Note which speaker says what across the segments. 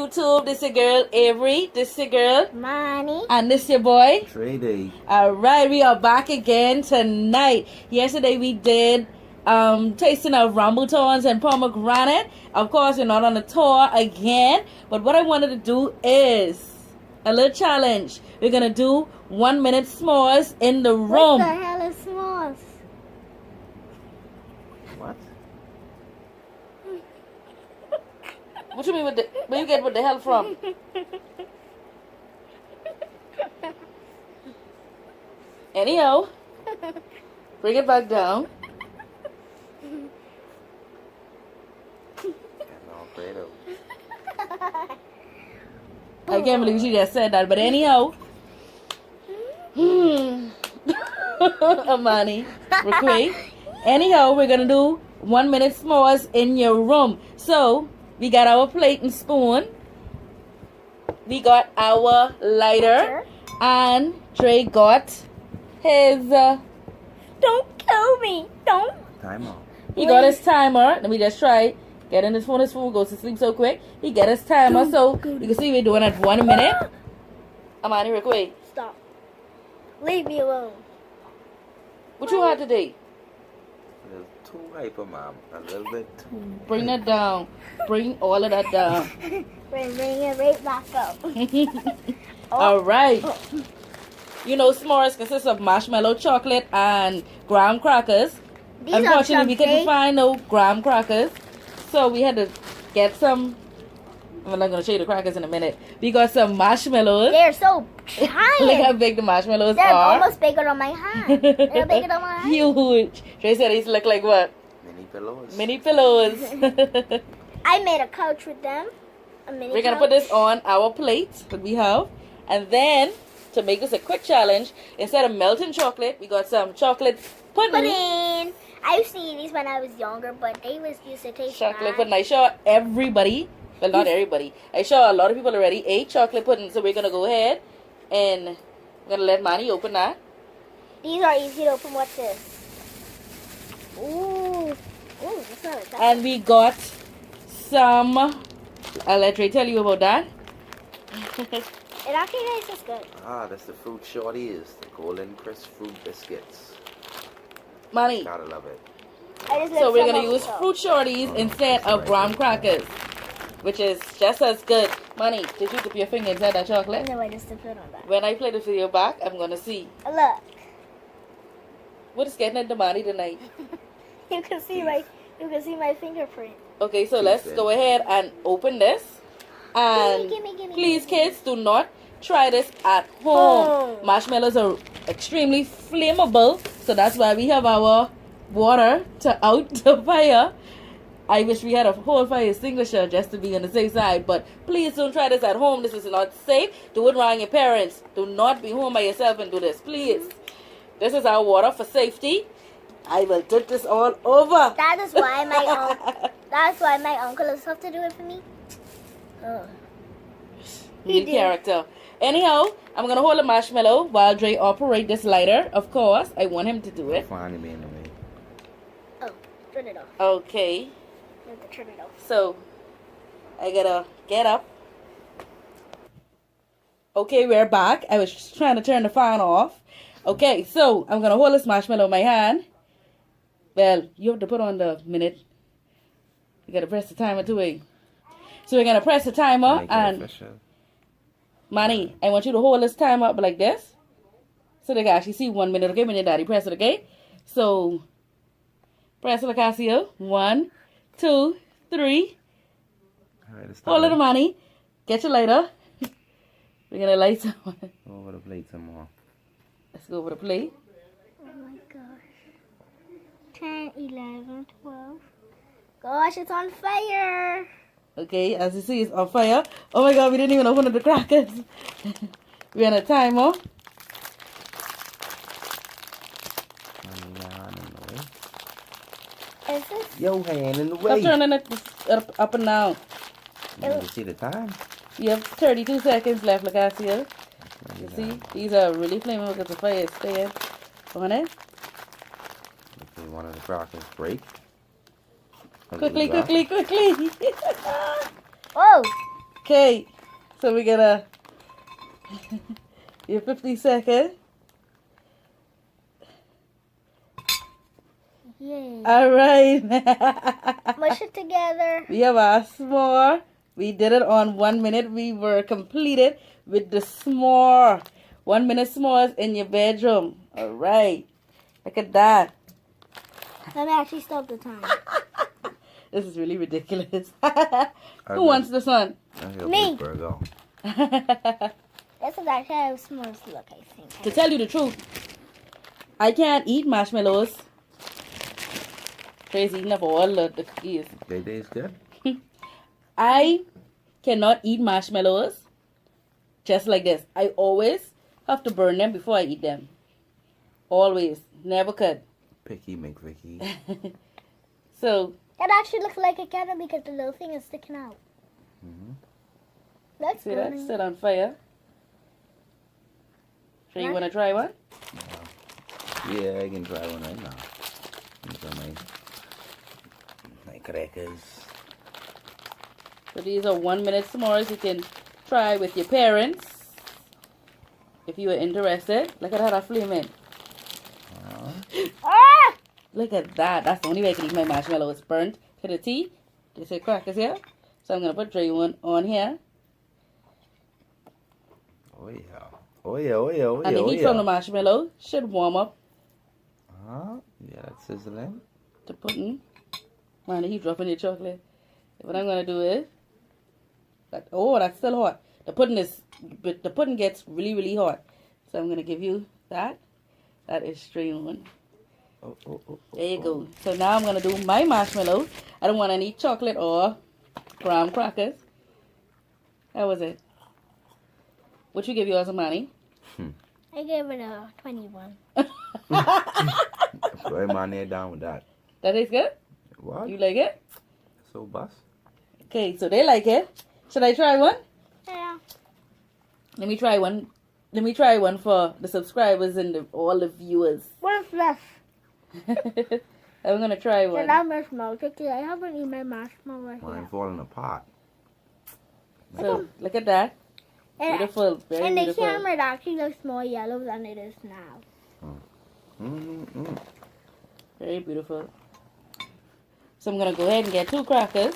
Speaker 1: YouTube. This your girl Avery. This your girl
Speaker 2: Money.
Speaker 1: and this your boy
Speaker 3: Dreday.
Speaker 1: Alright, we are back again tonight. Yesterday we did tasting of rambutans and pomegranate. Of course, we're not on a tour again, but what I wanted to do is a little challenge. We're gonna do 1 minute s'mores in the room.
Speaker 2: What the hell is s'mores?
Speaker 3: What?
Speaker 1: What you mean with the where you get what the hell from? Anyhow, bring it back down.
Speaker 3: Alfredo.
Speaker 1: I can't believe she just said that, but anyhow. Amani, Raquel. Anyhow, we're gonna do 1 minute s'mores in your room. So we got our plate and spoon. We got our lighter, and Dre got his.
Speaker 2: Don't kill me. Don't.
Speaker 3: Time out.
Speaker 1: He got his timer. Let me just try. Get in his phone. His phone goes to sleep so quick. He get his timer, so you can see we're doing it 1 minute. Amani, Raquel.
Speaker 2: Stop. Leave me alone.
Speaker 1: What you had today?
Speaker 3: A little too hyper, mom. A little bit too.
Speaker 1: Bring that down. Bring all of that down.
Speaker 2: Bring it right back up.
Speaker 1: All right. You know, s'mores consists of marshmallow, chocolate, and graham crackers.
Speaker 2: These are
Speaker 1: Unfortunately, we couldn't
Speaker 2: something.
Speaker 1: find no graham crackers, so we had to get some. I'm not gonna show you the crackers in a minute. We got some marshmallows.
Speaker 2: They're so
Speaker 1: Look how
Speaker 2: giant.
Speaker 1: big the marshmallows
Speaker 2: They're
Speaker 1: are.
Speaker 2: almost bigger than my hand. They're bigger than my hand.
Speaker 1: Huge. Trey said these look like what?
Speaker 3: Mini pillows.
Speaker 1: Mini pillows.
Speaker 2: I made a couch with them. A mini
Speaker 1: We're gonna
Speaker 2: couch.
Speaker 1: put this on our plate that we have, and then to make this a quick challenge, instead of melting chocolate, we got some chocolate pudding.
Speaker 2: Pudding. I used to eat these when I was younger, but they used to taste
Speaker 1: Chocolate
Speaker 2: bad.
Speaker 1: pudding. I saw everybody, well, not everybody. I saw a lot of people already ate chocolate pudding, so we're gonna go ahead and we're gonna let Manny open that.
Speaker 2: These are easy to open. What's this? Ooh. Ooh, that's not that.
Speaker 1: And we got some. I'll let Ray tell you about that.
Speaker 2: It actually tastes good.
Speaker 3: Ah, that's the fruit shorties. The golden crisp fruit biscuits.
Speaker 1: Manny.
Speaker 3: Gotta love it.
Speaker 2: I just
Speaker 1: So
Speaker 2: left
Speaker 1: we're
Speaker 2: some
Speaker 1: gonna
Speaker 2: of
Speaker 1: use
Speaker 2: it,
Speaker 1: fruit shorties instead of graham crackers, which is just as good. Manny, did you dip your finger inside that chocolate?
Speaker 2: No, I just dipped it on that.
Speaker 1: When I play the video back, I'm gonna see
Speaker 2: Look.
Speaker 1: what is getting into Manny tonight.
Speaker 2: You can see my fingerprint.
Speaker 1: Okay, so let's go ahead and open this. And
Speaker 2: Gimme.
Speaker 1: please, kids, do not try this at home. Marshmallows are extremely flammable, so that's why we have our water to out the fire. I wish we had a whole fire extinguisher just to be on the safe side, but please don't try this at home. This is not safe. Do it around your parents. Do not be home by yourself and do this, please. This is our water for safety. I will do this all over.
Speaker 2: That's why my uncle is supposed to do it for me. Oh.
Speaker 1: New character. Anyhow, I'm gonna hold a marshmallow while Dre operate this lighter. Of course, I want him to do it.
Speaker 3: Find me in the way.
Speaker 2: Oh, turn it off.
Speaker 1: Okay,
Speaker 2: I have to turn it off.
Speaker 1: so I gotta get up. Okay, we're back. I was just trying to turn the fan off. Okay, so I'm gonna hold this marshmallow in my hand. Well, you have to put on the minute. You gotta press the timer too, eh? So we're gonna press the timer
Speaker 3: Make it
Speaker 1: and
Speaker 3: official.
Speaker 1: Manny, I want you to hold this timer up like this. So they can actually see 1 minute, okay? When your daddy press it, okay? So, press it, Casio. 1, 2, 3.
Speaker 3: Alright, it's
Speaker 1: Hold it,
Speaker 3: time.
Speaker 1: Manny. Get your lighter. We're gonna light some.
Speaker 3: Over the plate some more.
Speaker 1: Let's go over the plate.
Speaker 2: Oh my gosh. 10, 11, 12. Gosh, it's on fire.
Speaker 1: Okay, as you see, it's on fire. Oh my god, we didn't even open up the crackers. We're on a timer.
Speaker 2: Is this?
Speaker 3: Yo, hand in the
Speaker 1: Stop
Speaker 3: way.
Speaker 1: turning it up and down.
Speaker 3: You need to see the time.
Speaker 1: You have 32 seconds left, Lacasio. You see, these are really flammable because the fire is staying on it.
Speaker 3: Okay, one of the crackers break.
Speaker 1: Quickly.
Speaker 2: Whoa!
Speaker 1: Okay, so we're gonna your 50 seconds.
Speaker 2: Yay.
Speaker 1: All right.
Speaker 2: Mush it together.
Speaker 1: We have our s'more. We did it on 1 minute. We were completed with the s'more. 1 minute s'mores in your bedroom. All right. Look at that.
Speaker 2: Let me actually stop the time.
Speaker 1: This is really ridiculous. Who wants this one?
Speaker 2: Me.
Speaker 3: Burger.
Speaker 2: That's exactly how s'mores look, I think.
Speaker 1: To tell you the truth, I can't eat marshmallows. Crazy eating up all the cookies.
Speaker 3: Dreday is good.
Speaker 1: I cannot eat marshmallows just like this. I always have to burn them before I eat them. Always. Never could.
Speaker 3: Picky McVicky.
Speaker 1: So,
Speaker 2: That actually looks like a kettle because the little thing is sticking out.
Speaker 3: Mm-hmm.
Speaker 2: That's
Speaker 1: see that?
Speaker 2: burning.
Speaker 1: Set on fire. So you want to try one?
Speaker 3: Yeah, I can try one right now. These are my crackers.
Speaker 1: So these are 1 minute s'mores you can try with your parents if you are interested. Look at how that flame in.
Speaker 2: Ah!
Speaker 1: Look at that. That's the only way I can eat my marshmallow. It's burnt to the tea. They say crackers here. So I'm going to put Dre one on here.
Speaker 3: Oh yeah. Oh yeah, oh yeah, oh yeah,
Speaker 1: And the
Speaker 3: oh
Speaker 1: heat
Speaker 3: yeah.
Speaker 1: from the marshmallow should warm up
Speaker 3: Yeah, that's sizzling.
Speaker 1: the pudding. Man, the heat dropping your chocolate. What I'm going to do is... that's still hot. The pudding gets really, really hot. So I'm going to give you that. That is straight on.
Speaker 3: Oh.
Speaker 1: There you go. So now I'm going to do my marshmallows. I don't want any chocolate or graham crackers. How was it? What you give yours, Amani?
Speaker 2: I gave it a 21.
Speaker 3: Throw my name down with that.
Speaker 1: That is good?
Speaker 3: What?
Speaker 1: You like it?
Speaker 3: So bust?
Speaker 1: Okay, so they like it. Should I try one?
Speaker 2: Yeah.
Speaker 1: Let me try one. Let me try one for the subscribers and all the viewers.
Speaker 2: What's left?
Speaker 1: I'm going to try
Speaker 2: Can
Speaker 1: one.
Speaker 2: I marshmallow cookie? I haven't eaten my marshmallow right
Speaker 3: Mine
Speaker 2: yet.
Speaker 3: falling apart.
Speaker 1: So, look at that.
Speaker 2: And,
Speaker 1: Beautiful. Very
Speaker 2: and the
Speaker 1: beautiful.
Speaker 2: camera it actually looks more yellow than it is now.
Speaker 3: Mm-hmm.
Speaker 1: Very beautiful. So I'm going to go ahead and get 2 crackers.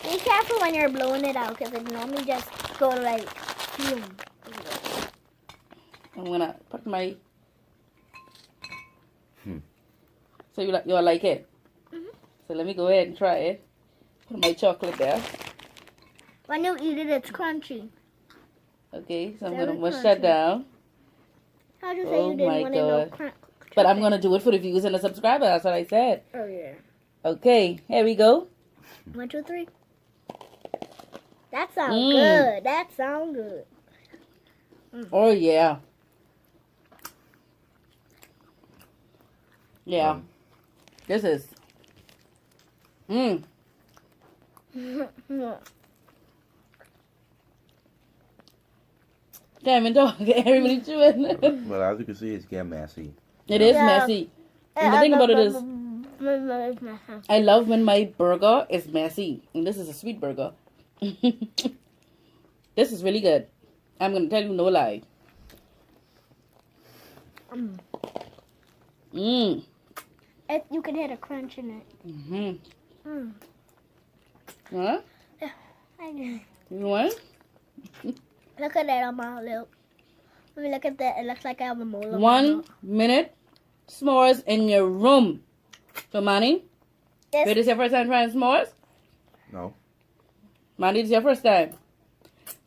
Speaker 2: Be careful when you're blowing it out because it normally just go like, boom.
Speaker 1: I'm going to put my... So you all like it?
Speaker 2: Mhm.
Speaker 1: So let me go ahead and try it. Put my chocolate there.
Speaker 2: When you eat it, it's crunchy.
Speaker 1: Okay, so I'm
Speaker 2: Very
Speaker 1: going to mush
Speaker 2: crunchy.
Speaker 1: that down.
Speaker 2: How'd you say
Speaker 1: Oh
Speaker 2: you didn't
Speaker 1: my
Speaker 2: want to know
Speaker 1: God.
Speaker 2: crunch?
Speaker 1: But I'm going to do it for the viewers and the subscribers. That's what I said.
Speaker 2: Oh, yeah.
Speaker 1: Okay, here we go.
Speaker 2: 1, 2, 3. That sounds
Speaker 1: Mm.
Speaker 2: good. That sounds good.
Speaker 1: Oh, yeah. Yeah. This is... Mmm. Can't even talk. Everybody chewing.
Speaker 3: Well, as you can see, it's getting messy.
Speaker 1: It is
Speaker 2: Yeah.
Speaker 1: messy. And the thing about it is, I love when my burger is messy. And this is a sweet burger. This is really good. I'm going to tell you no lie. Mmm.
Speaker 2: You can hear the crunch in it.
Speaker 1: Mm-hmm.
Speaker 2: Mm.
Speaker 1: Huh?
Speaker 2: I know.
Speaker 1: You want?
Speaker 2: Look at that on my lip. Let me look at that. It looks like I have a mole on my
Speaker 1: 1
Speaker 2: lip.
Speaker 1: minute s'mores in your room. So, Manny,
Speaker 2: Yes.
Speaker 1: this is your first time trying s'mores?
Speaker 3: No.
Speaker 1: Manny, this is your first time.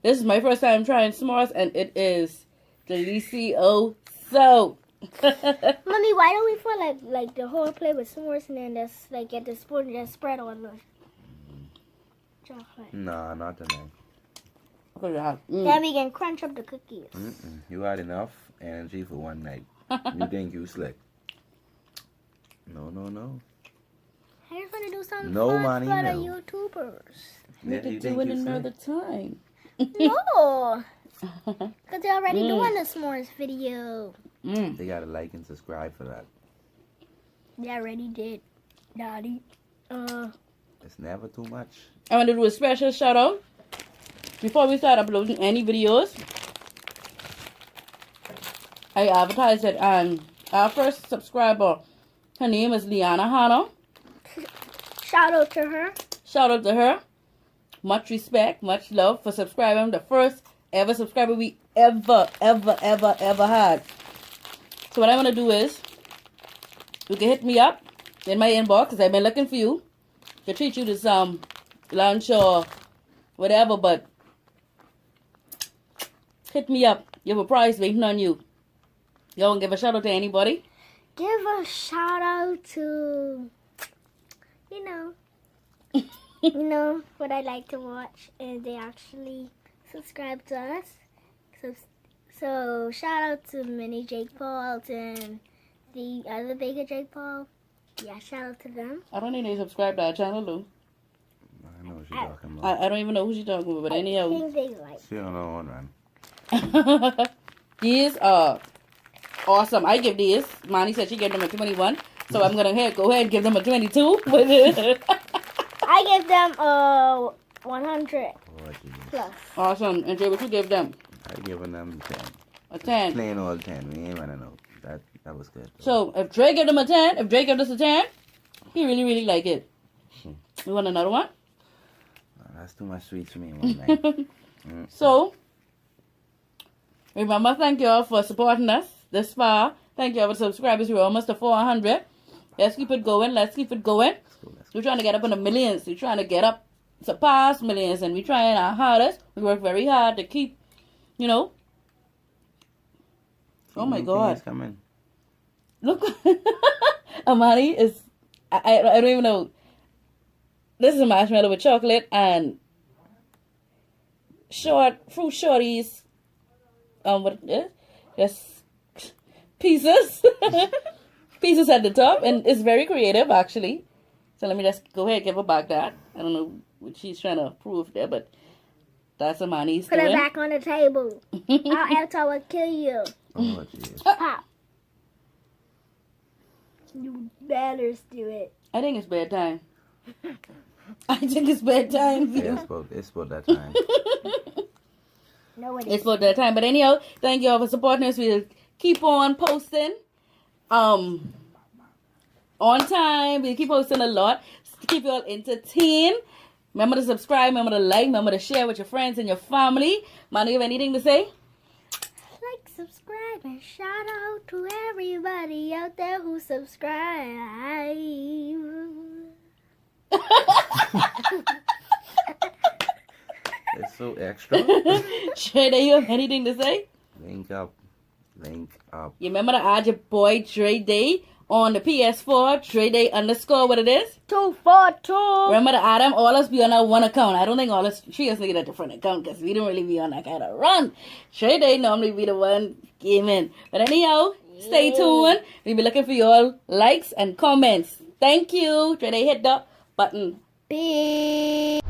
Speaker 1: This is my first time trying s'mores, and it is delicioso.
Speaker 2: Mommy, why don't we put like the whole plate with s'mores and then just like get the spoon and just spread on the chocolate?
Speaker 3: Nah, not tonight.
Speaker 1: Look at that.
Speaker 2: Then we can crunch up the cookies.
Speaker 3: You had enough energy for one night. You think you slick. No.
Speaker 2: I just want to do something
Speaker 3: No,
Speaker 2: fun
Speaker 3: Mommy,
Speaker 2: for the
Speaker 3: no.
Speaker 2: YouTubers.
Speaker 1: We
Speaker 3: You
Speaker 1: could
Speaker 3: think
Speaker 1: do it
Speaker 3: you slick?
Speaker 1: another time.
Speaker 2: No, because they're already doing the s'mores video.
Speaker 3: They gotta like and subscribe for that.
Speaker 2: They already did, Daddy.
Speaker 3: It's never too much.
Speaker 1: I want to do a special shout out before we start uploading any videos, I advertise it, and our first subscriber, her name is Liana Hannah.
Speaker 2: Shout out to her.
Speaker 1: Shout out to her. Much respect, much love for subscribing. The first ever subscriber we ever had. So what I'm going to do is, you can hit me up in my inbox, because I've been looking for you to treat you to some lunch or whatever, but hit me up. You have a prize waiting on you. You want to give a shout out to anybody?
Speaker 2: Give a shout out to, what I like to watch, and they actually subscribe to us. So shout out to Mini Jake Paul and the other Baker Jake Paul. Yeah, shout out to them.
Speaker 1: I don't think they subscribe to our channel, though.
Speaker 3: I know what you're talking about.
Speaker 1: I don't even know who she's talking about, but anyhow.
Speaker 2: I think they like.
Speaker 3: See on her own, man.
Speaker 1: These are awesome. I give these. Manny said she gave them a 21. So I'm going to go ahead and give them a 22.
Speaker 2: I give them a 100
Speaker 3: Oh, Jesus.
Speaker 2: plus.
Speaker 1: Awesome. And Jay, what you give them?
Speaker 3: I giving them 10.
Speaker 1: A 10.
Speaker 3: Plain old 10. We ain't running out. That was good.
Speaker 1: So if Dre give them a 10, if Dre give us a 10, he really like it. You want another one?
Speaker 3: That's too much sweets for me one night.
Speaker 1: So, remember, thank you all for supporting us this far. Thank you all for subscribers. We're almost to 400. Let's keep it going. Let's keep it going. We're trying to get up in the millions. We're trying to get up, surpass millions, and we're trying our hardest. We work very hard to keep, Oh my God.
Speaker 3: Coming.
Speaker 1: Look, Amani is, I don't even know. This is a marshmallow with chocolate and fruit shorties. What is just pieces. Pieces at the top, and it's very creative, actually. So let me just go ahead and give her back that. I don't know what she's trying to prove there, but that's Amani's
Speaker 2: Put
Speaker 1: doing.
Speaker 2: it back on the table. Or else I will kill you.
Speaker 3: Oh, jeez.
Speaker 2: Pop. You better do it.
Speaker 1: I think it's bedtime. I think it's bedtime.
Speaker 3: Yeah, it's about that time.
Speaker 2: No, it
Speaker 1: It's
Speaker 2: is.
Speaker 1: about that time. But anyhow, thank you all for supporting us. We'll keep on posting. On time. We'll keep posting a lot to keep you all entertained. Remember to subscribe, remember to like, remember to share with your friends and your family. Manu, you have anything to say?
Speaker 2: Like, subscribe, and shout out to everybody out there who subscribe.
Speaker 3: It's so extra.
Speaker 1: Dreday, you have anything to say?
Speaker 3: Link up.
Speaker 1: You remember to add your boy Dreday on the PS4, Dreday _ what it is?
Speaker 2: 242.
Speaker 1: Remember to add them. All us be on our one account. I don't think all us, she has to get a different account because we don't really be on that kind of run. Dreday normally be the one gaming. But anyhow, stay tuned. We'll be looking for your likes and comments. Thank you. Dreday, hit the button.
Speaker 2: Big.